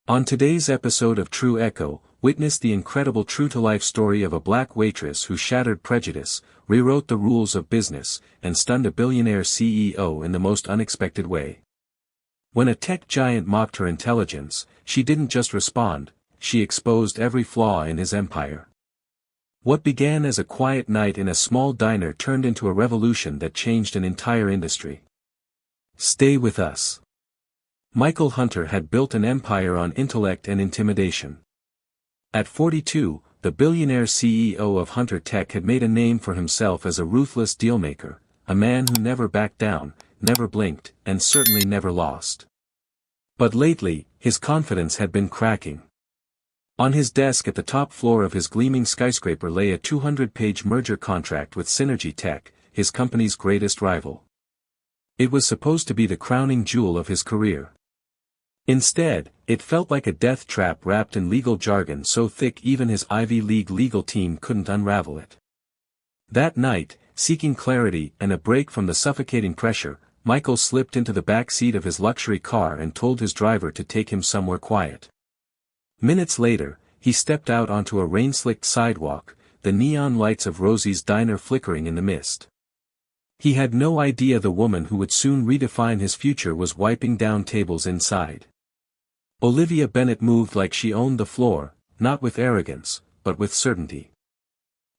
On today's episode of True Echo, witness the incredible true-to-life story of a black waitress who shattered prejudice, rewrote the rules of business, and stunned a billionaire CEO in the most unexpected way. When a tech giant mocked her intelligence, she didn't just respond, she exposed every flaw in his empire. What began as a quiet night in a small diner turned into a revolution that changed an entire industry. Stay with us. Michael Hunter had built an empire on intellect and intimidation. At 42, the billionaire CEO of Hunter Tech had made a name for himself as a ruthless dealmaker, a man who never backed down, never blinked, and certainly never lost. But lately, his confidence had been cracking. On his desk at the top floor of his gleaming skyscraper lay a 200-page merger contract with Synergy Tech, his company's greatest rival. It was supposed to be the crowning jewel of his career. Instead, it felt like a death trap wrapped in legal jargon so thick even his Ivy League legal team couldn't unravel it. That night, seeking clarity and a break from the suffocating pressure, Michael slipped into the back seat of his luxury car and told his driver to take him somewhere quiet. Minutes later, he stepped out onto a rain-slicked sidewalk, the neon lights of Rosie's diner flickering in the mist. He had no idea the woman who would soon redefine his future was wiping down tables inside. Olivia Bennett moved like she owned the floor, not with arrogance, but with certainty.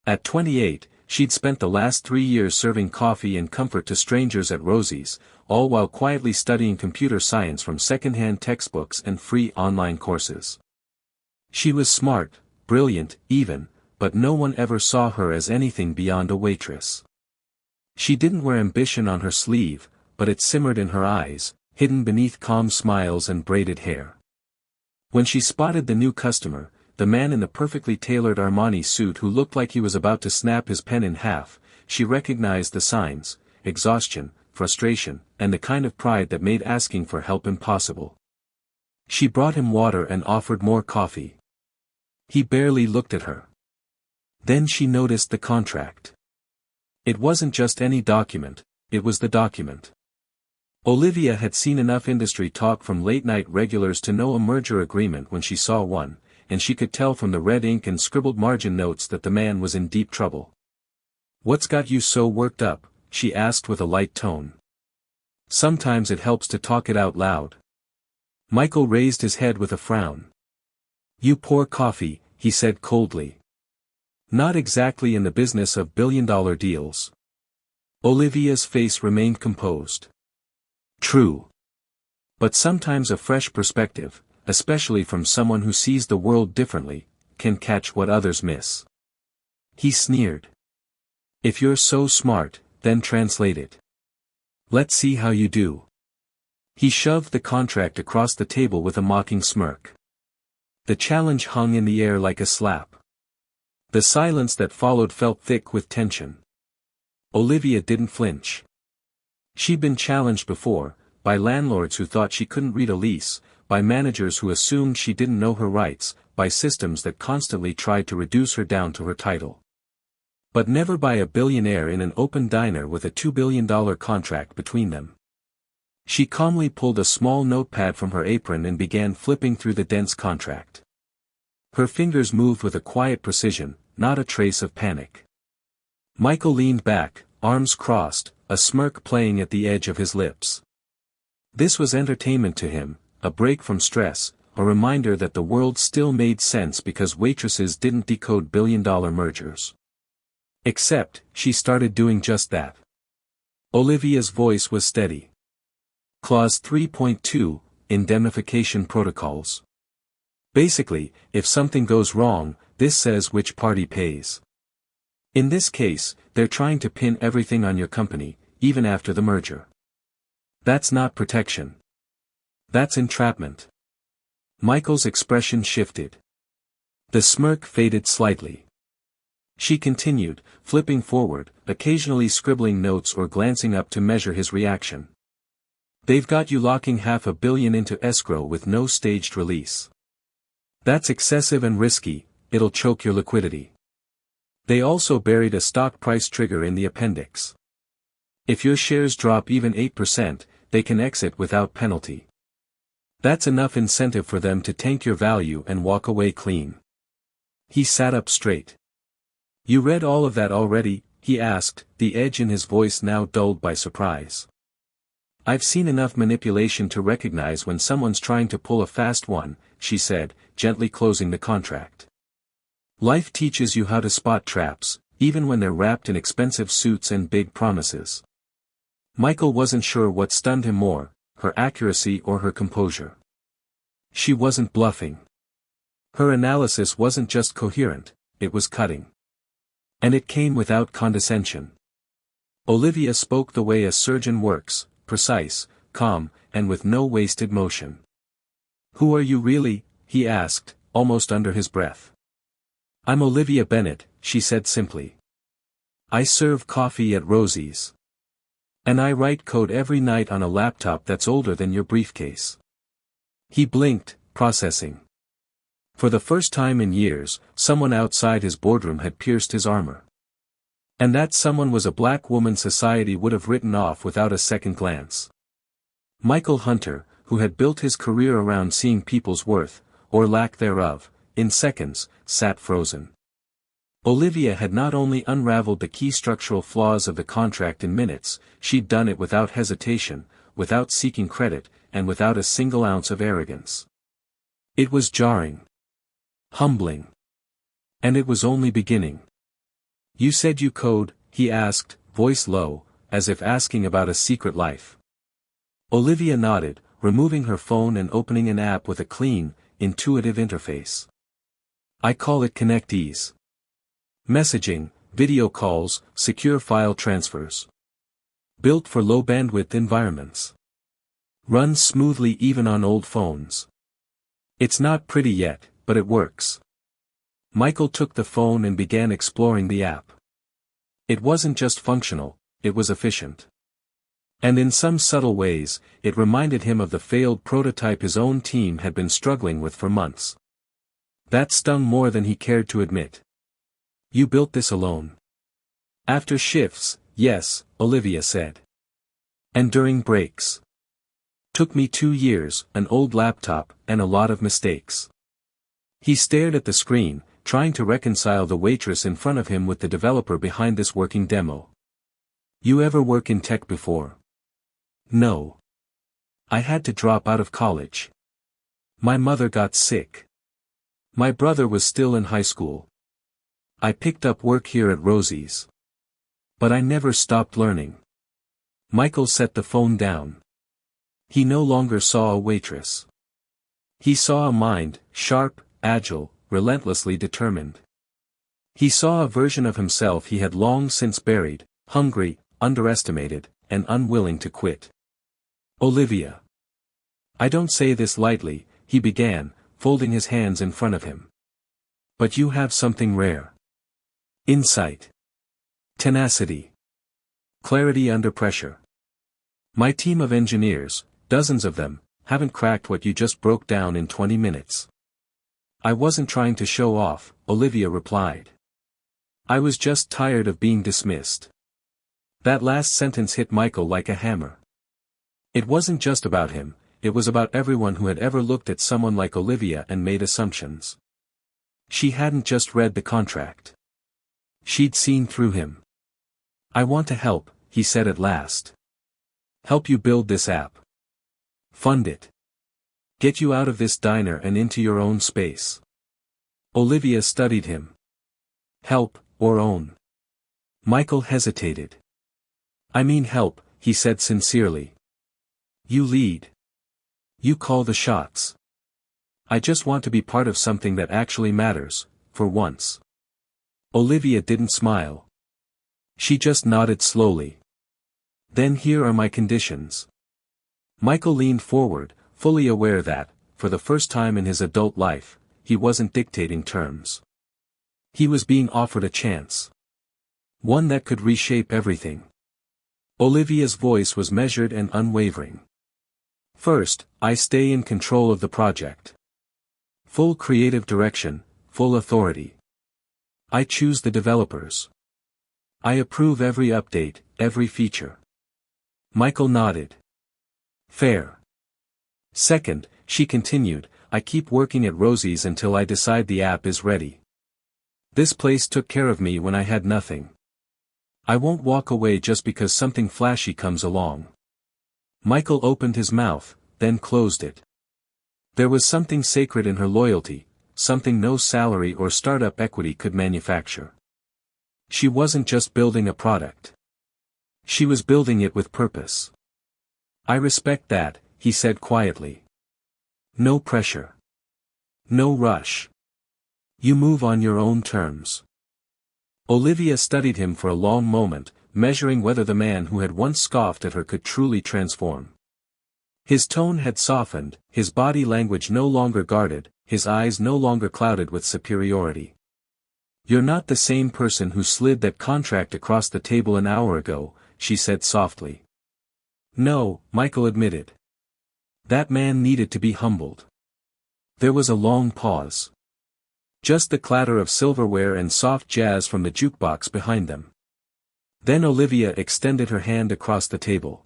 At 28, she'd spent the last 3 years serving coffee and comfort to strangers at Rosie's, all while quietly studying computer science from second-hand textbooks and free online courses. She was smart, brilliant, even, but no one ever saw her as anything beyond a waitress. She didn't wear ambition on her sleeve, but it simmered in her eyes, hidden beneath calm smiles and braided hair. When she spotted the new customer, the man in the perfectly tailored Armani suit who looked like he was about to snap his pen in half, she recognized the signs: exhaustion, frustration, and the kind of pride that made asking for help impossible. She brought him water and offered more coffee. He barely looked at her. Then she noticed the contract. It wasn't just any document, it was the document. Olivia had seen enough industry talk from late-night regulars to know a merger agreement when she saw one, and she could tell from the red ink and scribbled margin notes that the man was in deep trouble. "What's got you so worked up?" she asked with a light tone. "Sometimes it helps to talk it out loud." Michael raised his head with a frown. "You pour coffee," he said coldly. "Not exactly in the business of billion-dollar deals." Olivia's face remained composed. "True. But sometimes a fresh perspective, especially from someone who sees the world differently, can catch what others miss." He sneered. "If you're so smart, then translate it. Let's see how you do." He shoved the contract across the table with a mocking smirk. The challenge hung in the air like a slap. The silence that followed felt thick with tension. Olivia didn't flinch. She'd been challenged before, by landlords who thought she couldn't read a lease, by managers who assumed she didn't know her rights, by systems that constantly tried to reduce her down to her title. But never by a billionaire in an open diner with a $2 billion contract between them. She calmly pulled a small notepad from her apron and began flipping through the dense contract. Her fingers moved with a quiet precision, not a trace of panic. Michael leaned back, arms crossed, a smirk playing at the edge of his lips. This was entertainment to him, a break from stress, a reminder that the world still made sense because waitresses didn't decode billion-dollar mergers. Except, she started doing just that. Olivia's voice was steady. Clause 3.2, Indemnification Protocols. Basically, if something goes wrong, this says which party pays. In this case, they're trying to pin everything on your company, even after the merger. That's not protection. That's entrapment. Michael's expression shifted. The smirk faded slightly. She continued, flipping forward, occasionally scribbling notes or glancing up to measure his reaction. "They've got you locking $500 million into escrow with no staged release. That's excessive and risky, it'll choke your liquidity. They also buried a stock price trigger in the appendix. If your shares drop even 8%, they can exit without penalty. That's enough incentive for them to tank your value and walk away clean. He sat up straight. You read all of that already? He asked, the edge in his voice now dulled by surprise. I've seen enough manipulation to recognize when someone's trying to pull a fast one, she said, gently closing the contract. Life teaches you how to spot traps, even when they're wrapped in expensive suits and big promises. Michael wasn't sure what stunned him more, her accuracy or her composure. She wasn't bluffing. Her analysis wasn't just coherent, it was cutting. And it came without condescension. Olivia spoke the way a surgeon works, precise, calm, and with no wasted motion. Who are you really? He asked, almost under his breath. I'm Olivia Bennett, she said simply. I serve coffee at Rosie's. And I write code every night on a laptop that's older than your briefcase. He blinked, processing. For the first time in years, someone outside his boardroom had pierced his armor. And that someone was a black woman society would have written off without a second glance. Michael Hunter, who had built his career around seeing people's worth, or lack thereof, in seconds, sat frozen. Olivia had not only unraveled the key structural flaws of the contract in minutes, she'd done it without hesitation, without seeking credit, and without a single ounce of arrogance. It was jarring. Humbling. And it was only beginning. You said you code, he asked, voice low, as if asking about a secret life. Olivia nodded, removing her phone and opening an app with a clean, intuitive interface. I call it Connect Ease. Messaging, video calls, secure file transfers. Built for low bandwidth environments. Runs smoothly even on old phones. It's not pretty yet, but it works. Michael took the phone and began exploring the app. It wasn't just functional, it was efficient. And in some subtle ways, it reminded him of the failed prototype his own team had been struggling with for months. That stung more than he cared to admit. You built this alone. After shifts, yes, Olivia said. And during breaks. Took me 2 years, an old laptop, and a lot of mistakes. He stared at the screen, trying to reconcile the waitress in front of him with the developer behind this working demo. You ever work in tech before? No. I had to drop out of college. My mother got sick. My brother was still in high school. I picked up work here at Rosie's. But I never stopped learning. Michael set the phone down. He no longer saw a waitress. He saw a mind, sharp, agile, relentlessly determined. He saw a version of himself he had long since buried, hungry, underestimated, and unwilling to quit. Olivia. I don't say this lightly, he began, folding his hands in front of him. But you have something rare. Insight. Tenacity. Clarity under pressure. My team of engineers, dozens of them, haven't cracked what you just broke down in 20 minutes. I wasn't trying to show off, Olivia replied. I was just tired of being dismissed. That last sentence hit Michael like a hammer. It wasn't just about him, it was about everyone who had ever looked at someone like Olivia and made assumptions. She hadn't just read the contract. She'd seen through him. I want to help, he said at last. Help you build this app. Fund it. Get you out of this diner and into your own space. Olivia studied him. Help, or own? Michael hesitated. I mean help, he said sincerely. You lead. You call the shots. I just want to be part of something that actually matters, for once. Olivia didn't smile. She just nodded slowly. Then here are my conditions. Michael leaned forward, fully aware that, for the first time in his adult life, he wasn't dictating terms. He was being offered a chance. One that could reshape everything. Olivia's voice was measured and unwavering. First, I stay in control of the project. Full creative direction, full authority. I choose the developers. I approve every update, every feature. Michael nodded. Fair. Second, She continued, I keep working at Rosie's until I decide the app is ready. This place took care of me when I had nothing. I won't walk away just because something flashy comes along. Michael opened his mouth, then closed it. There was something sacred in her loyalty, something no salary or startup equity could manufacture. She wasn't just building a product. She was building it with purpose. I respect that, he said quietly. No pressure. No rush. You move on your own terms. Olivia studied him for a long moment, measuring whether the man who had once scoffed at her could truly transform. His tone had softened, his body language no longer guarded, his eyes no longer clouded with superiority. You're not the same person who slid that contract across the table an hour ago, she said softly. No, Michael admitted. That man needed to be humbled. There was a long pause. Just the clatter of silverware and soft jazz from the jukebox behind them. Then Olivia extended her hand across the table.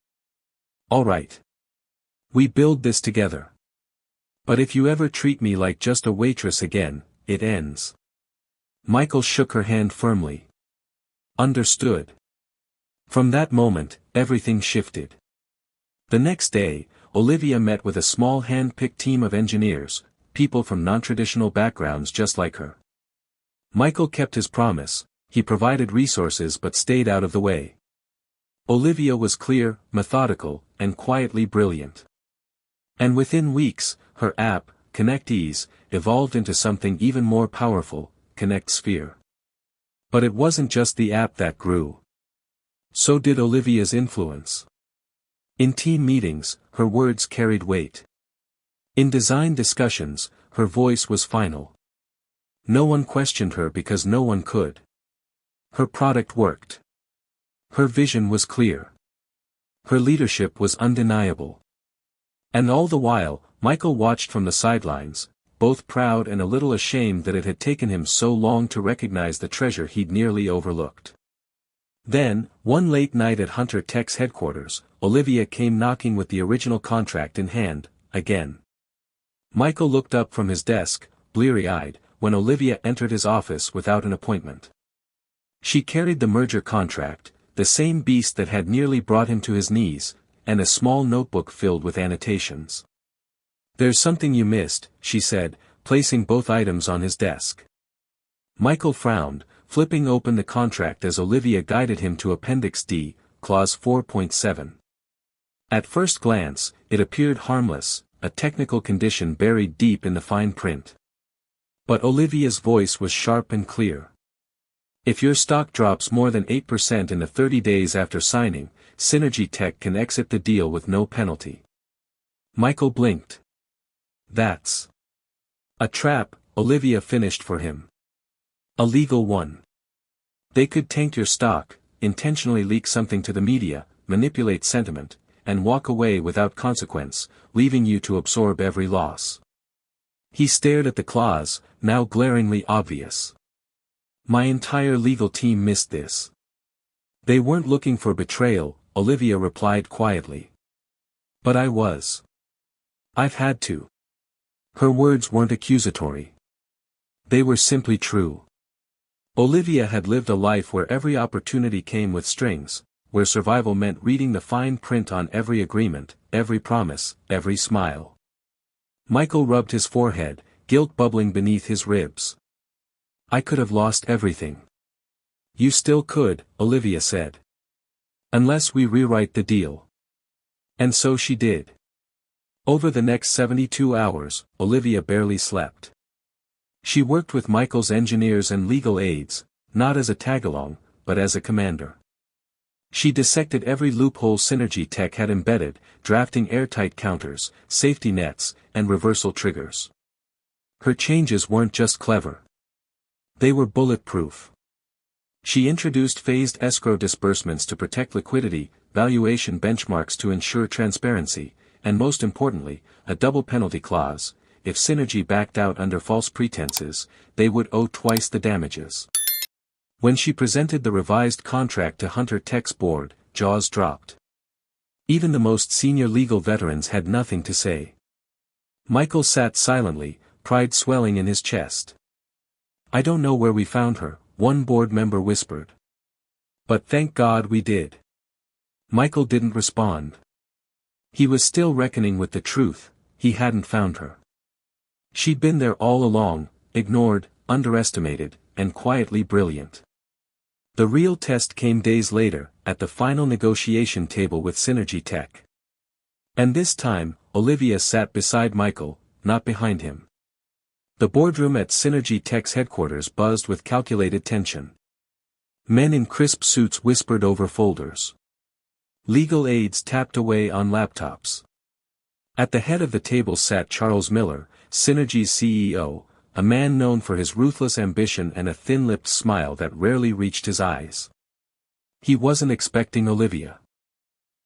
All right. We build this together. But if you ever treat me like just a waitress again, it ends. Michael shook her hand firmly. Understood. From that moment, everything shifted. The next day, Olivia met with a small hand-picked team of engineers, people from non-traditional backgrounds just like her. Michael kept his promise, he provided resources but stayed out of the way. Olivia was clear, methodical, and quietly brilliant. And within weeks, her app, ConnectEase, evolved into something even more powerful, ConnectSphere. But it wasn't just the app that grew. So did Olivia's influence. In team meetings, her words carried weight. In design discussions, her voice was final. No one questioned her because no one could. Her product worked. Her vision was clear. Her leadership was undeniable. And all the while, Michael watched from the sidelines, both proud and a little ashamed that it had taken him so long to recognize the treasure he'd nearly overlooked. Then, one late night at Hunter Tech's headquarters, Olivia came knocking with the original contract in hand, again. Michael looked up from his desk, bleary-eyed, when Olivia entered his office without an appointment. She carried the merger contract, the same beast that had nearly brought him to his knees, and a small notebook filled with annotations. There's something you missed, she said, placing both items on his desk. Michael frowned, flipping open the contract as Olivia guided him to Appendix D, Clause 4.7. At first glance, it appeared harmless, a technical condition buried deep in the fine print. But Olivia's voice was sharp and clear. If your stock drops more than 8% in the 30 days after signing, Synergy Tech can exit the deal with no penalty. Michael blinked. That's a trap, Olivia finished for him. A legal one. They could tank your stock, intentionally leak something to the media, manipulate sentiment, and walk away without consequence, leaving you to absorb every loss. He stared at the clause, now glaringly obvious. My entire legal team missed this. They weren't looking for betrayal, Olivia replied quietly. But I was. I've had to. Her words weren't accusatory. They were simply true. Olivia had lived a life where every opportunity came with strings, where survival meant reading the fine print on every agreement, every promise, every smile. Michael rubbed his forehead, guilt bubbling beneath his ribs. I could have lost everything. You still could, Olivia said. Unless we rewrite the deal. And so she did. Over the next 72 hours, Olivia barely slept. She worked with Michael's engineers and legal aides, not as a tag-along, but as a commander. She dissected every loophole Synergy Tech had embedded, drafting airtight counters, safety nets, and reversal triggers. Her changes weren't just clever. They were bulletproof. She introduced phased escrow disbursements to protect liquidity, valuation benchmarks to ensure transparency, and most importantly, a double penalty clause. If Synergy backed out under false pretenses, they would owe twice the damages. When she presented the revised contract to Hunter Tech's board, jaws dropped. Even the most senior legal veterans had nothing to say. Michael sat silently, pride swelling in his chest. "I don't know where we found her," one board member whispered. "But thank God we did." Michael didn't respond. He was still reckoning with the truth: he hadn't found her. She'd been there all along, ignored, underestimated, and quietly brilliant. The real test came days later, at the final negotiation table with Synergy Tech. And this time, Olivia sat beside Michael, not behind him. The boardroom at Synergy Tech's headquarters buzzed with calculated tension. Men in crisp suits whispered over folders. Legal aides tapped away on laptops. At the head of the table sat Charles Miller, Synergy's CEO, a man known for his ruthless ambition and a thin-lipped smile that rarely reached his eyes. He wasn't expecting Olivia.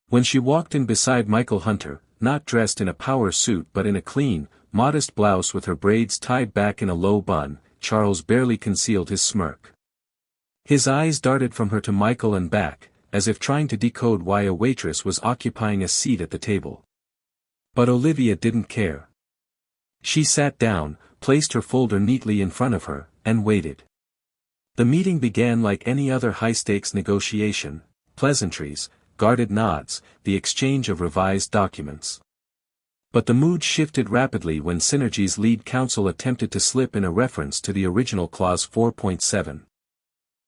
When she walked in beside Michael Hunter, not dressed in a power suit but in a clean, modest blouse with her braids tied back in a low bun, Charles barely concealed his smirk. His eyes darted from her to Michael and back, as if trying to decode why a waitress was occupying a seat at the table. But Olivia didn't care. She sat down, placed her folder neatly in front of her, and waited. The meeting began like any other high-stakes negotiation: pleasantries, guarded nods, the exchange of revised documents. But the mood shifted rapidly when Synergy's lead counsel attempted to slip in a reference to the original Clause 4.7.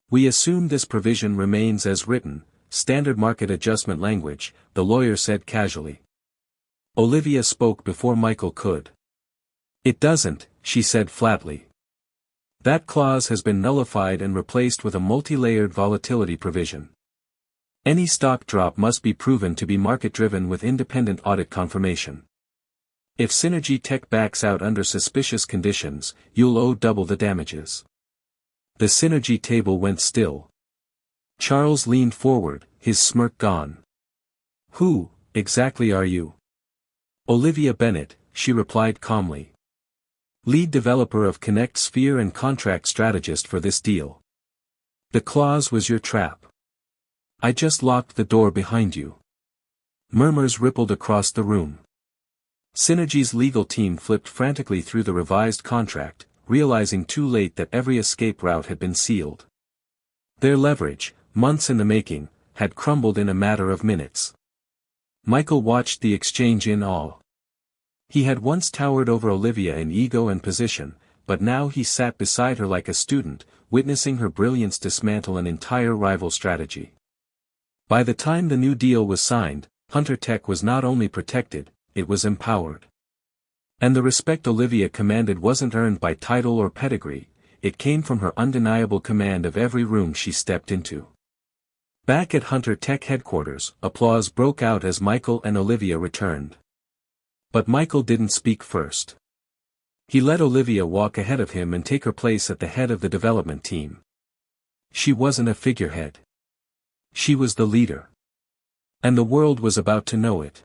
"We assume this provision remains as written, standard market adjustment language," the lawyer said casually. Olivia spoke before Michael could. "It doesn't," she said flatly. "That clause has been nullified and replaced with a multi-layered volatility provision. Any stock drop must be proven to be market-driven with independent audit confirmation. If Synergy Tech backs out under suspicious conditions, you'll owe double the damages." The Synergy table went still. Charles leaned forward, his smirk gone. "Who, exactly are you?" "Olivia Bennett," she replied calmly. "Lead developer of Connect Sphere and contract strategist for this deal. The clause was your trap. I just locked the door behind you." Murmurs rippled across the room. Synergy's legal team flipped frantically through the revised contract, realizing too late that every escape route had been sealed. Their leverage, months in the making, had crumbled in a matter of minutes. Michael watched the exchange in awe. He had once towered over Olivia in ego and position, but now he sat beside her like a student, witnessing her brilliance dismantle an entire rival strategy. By the time the new deal was signed, Hunter Tech was not only protected, it was empowered. And the respect Olivia commanded wasn't earned by title or pedigree, it came from her undeniable command of every room she stepped into. Back at Hunter Tech headquarters, applause broke out as Michael and Olivia returned. But Michael didn't speak first. He let Olivia walk ahead of him and take her place at the head of the development team. She wasn't a figurehead. She was the leader. And the world was about to know it.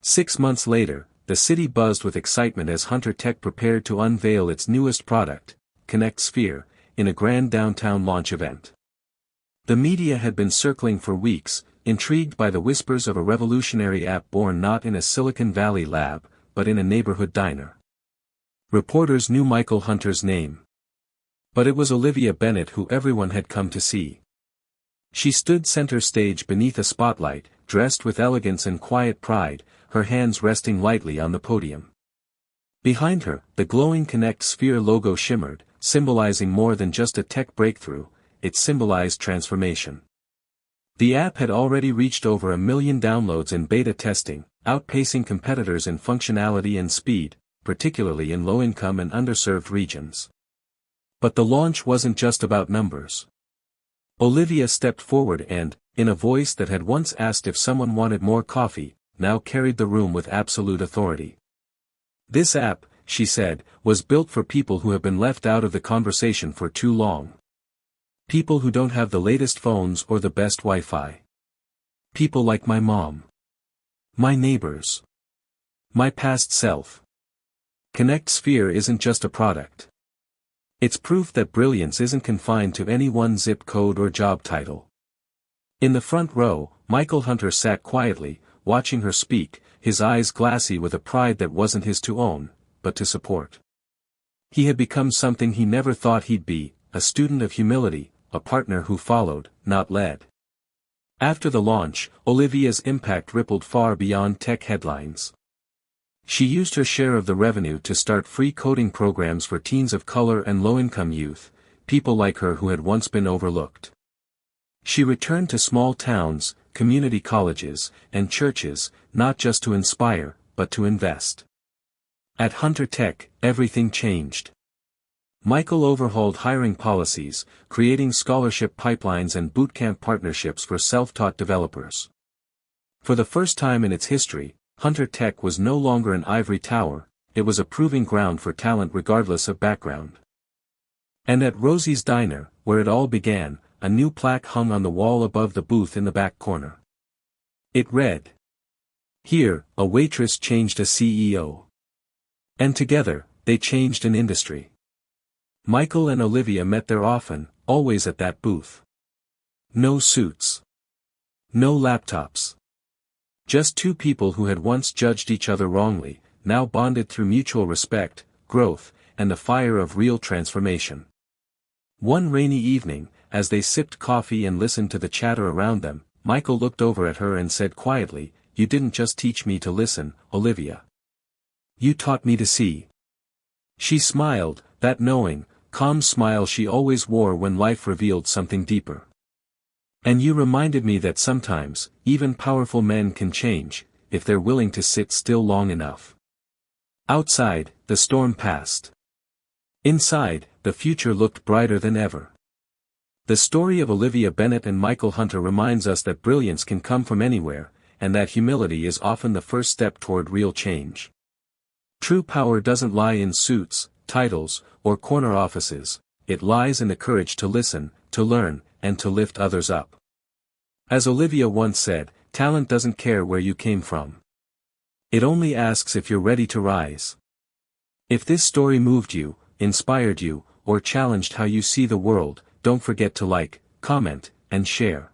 6 months later, the city buzzed with excitement as Hunter Tech prepared to unveil its newest product, Connect Sphere, in a grand downtown launch event. The media had been circling for weeks, intrigued by the whispers of a revolutionary app born not in a Silicon Valley lab, but in a neighborhood diner. Reporters knew Michael Hunter's name. But it was Olivia Bennett who everyone had come to see. She stood center stage beneath a spotlight, dressed with elegance and quiet pride, her hands resting lightly on the podium. Behind her, the glowing Connect Sphere logo shimmered, symbolizing more than just a tech breakthrough, it symbolized transformation. The app had already reached over 1 million downloads in beta testing, outpacing competitors in functionality and speed, particularly in low-income and underserved regions. But the launch wasn't just about numbers. Olivia stepped forward and, in a voice that had once asked if someone wanted more coffee, now carried the room with absolute authority. "This app," she said, "was built for people who have been left out of the conversation for too long. People who don't have the latest phones or the best Wi-Fi. People like my mom. My neighbors. My past self. Connect Sphere isn't just a product. It's proof that brilliance isn't confined to any one zip code or job title." In the front row, Michael Hunter sat quietly, watching her speak, his eyes glassy with a pride that wasn't his to own, but to support. He had become something he never thought he'd be, a student of humility, a partner who followed, not led. After the launch, Olivia's impact rippled far beyond tech headlines. She used her share of the revenue to start free coding programs for teens of color and low-income youth, people like her who had once been overlooked. She returned to small towns, community colleges, and churches, not just to inspire, but to invest. At Hunter Tech, everything changed. Michael overhauled hiring policies, creating scholarship pipelines and bootcamp partnerships for self-taught developers. For the first time in its history, Hunter Tech was no longer an ivory tower, it was a proving ground for talent regardless of background. And at Rosie's Diner, where it all began, a new plaque hung on the wall above the booth in the back corner. It read, "Here, a waitress changed a CEO." And together, they changed an industry. Michael and Olivia met there often, always at that booth. No suits. No laptops. Just two people who had once judged each other wrongly, now bonded through mutual respect, growth, and the fire of real transformation. One rainy evening, as they sipped coffee and listened to the chatter around them, Michael looked over at her and said quietly, "You didn't just teach me to listen, Olivia. You taught me to see." She smiled, that knowing, calm smile she always wore when life revealed something deeper. "And you reminded me that sometimes, even powerful men can change, if they're willing to sit still long enough." Outside, the storm passed. Inside, the future looked brighter than ever. The story of Olivia Bennett and Michael Hunter reminds us that brilliance can come from anywhere, and that humility is often the first step toward real change. True power doesn't lie in suits, titles, or corner offices, it lies in the courage to listen, to learn, and to lift others up. As Olivia once said, talent doesn't care where you came from. It only asks if you're ready to rise. If this story moved you, inspired you, or challenged how you see the world, don't forget to like, comment, and share.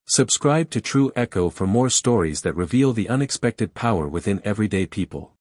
Subscribe to True Echo for more stories that reveal the unexpected power within everyday people.